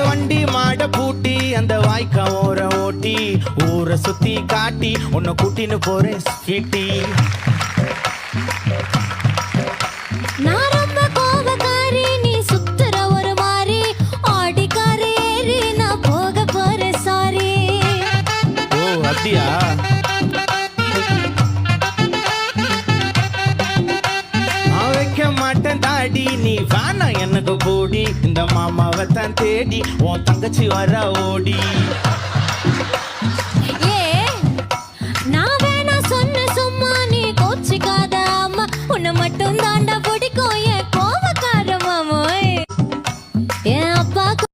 வண்டி மாட பூட்டி அந்த வாய்க்கா ஓர ஓட்டி ஊரை சுத்தி காட்டி உன்னை கூட்டின்னு போறேன் ஸ்வீட்டி. நான் ரொம்ப கோபக்காரி, நீ சுத்துற ஒரு மாதிரி ஆடிக்காரி ஏறி நான் போக போறேன் சாரி. ஓ அப்படியா? நான் வைக்க மாட்டேன் தாடி, நீ வேணா எனக்கு போடி. இந்த மாமாவை தான் தேடி உன் தங்கச்சி வர ஓடி.